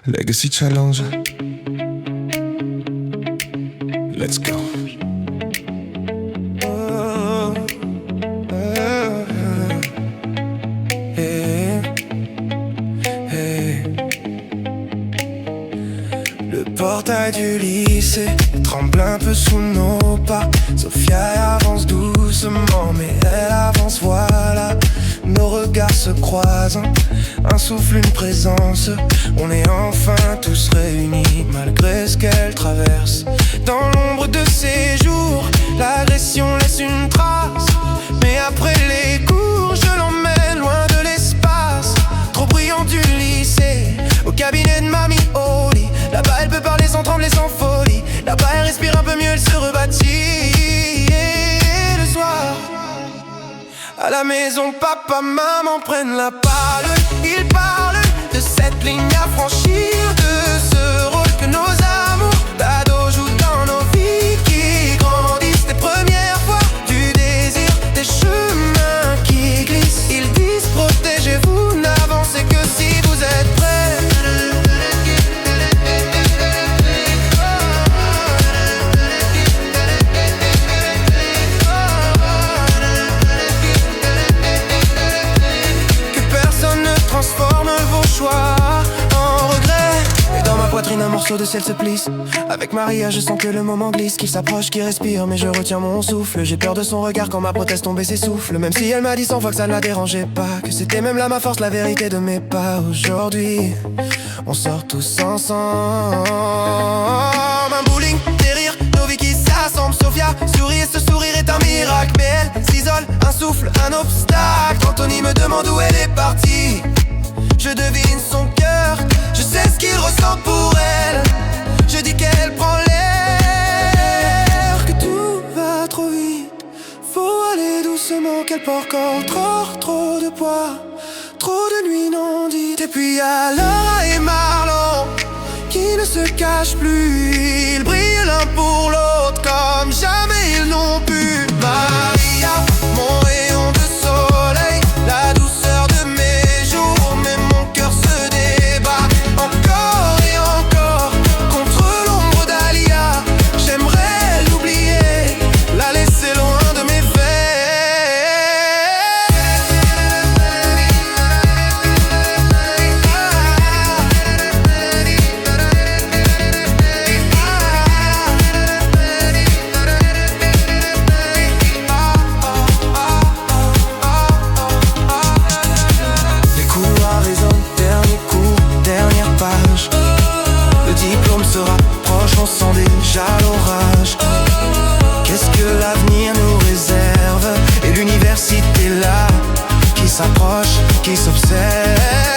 Legacy Challenge. Let's go. Le portail du lycée tremble un peu sous nos pas. Sophia avance doucement, mais elle avance, voilà. Nos regards se croisent, un souffle, une présence. On est enfin tous réunis, malgré ce qu'elle traverse. Dans l'ombre de ses jours, l'agression laisse une trace. Mais après les cours, je l'emmène loin de l'espace trop brillant du lycée, au cabinet de Mamie Oli. Là-bas elle peut parler sans trembler, sans folie. Là-bas elle respire un peu mieux, elle se rebâtit. Et le soir, à la maison, papa, maman prennent la parole. Ils parlent de cette ligne à franchir, de ce rôle que nos amours d'ados jouent dans nos vies, qui grandissent les premières fois, du désir, des chemins qui glissent. Ils disent protégez-vous, n'avancez que si vous êtes prêts. Transforme vos choix en regret. Et dans ma poitrine un morceau de ciel se plisse. Avec Maria je sens que le moment glisse, qu'il s'approche, qu'il respire, mais je retiens mon souffle. J'ai peur de son regard quand ma prothèse tombait s'essouffle. Même si elle m'a dit 100 fois que ça ne la dérangeait pas, que c'était même là ma force, la vérité de mes pas. Aujourd'hui on sort tous ensemble. Un bowling, des rires, nos vies qui s'assemblent. Sophia sourit et ce sourire est un miracle. Mais elle s'isole, un souffle, un obstacle. Anthony me demande où elle est partie. Je devine son cœur, je sais ce qu'il ressent pour elle. Je dis qu'elle prend l'air, que tout va trop vite. Faut aller doucement, qu'elle porte encore trop de poids, trop de nuits non dites. Et puis y'a Laura et Marlon qui ne se cachent plus. Ils brillent l'un pour l'autre comme jamais ils n'ont pu. Maria, mon rayon de soleil, la douceur de mes jours. Mais mon cœur se débat encore et encore contre l'ombre d'Alia. J'aimerais l'oublier, la laisser loin de mes veines. Les couloirs résonnent, dernier coup, dernière page. Le diplôme se rapproche, on sent déjà l'orage. Qu'est-ce que l'avenir nous réserve? Et l'université là, qui s'approche, qui s'observe.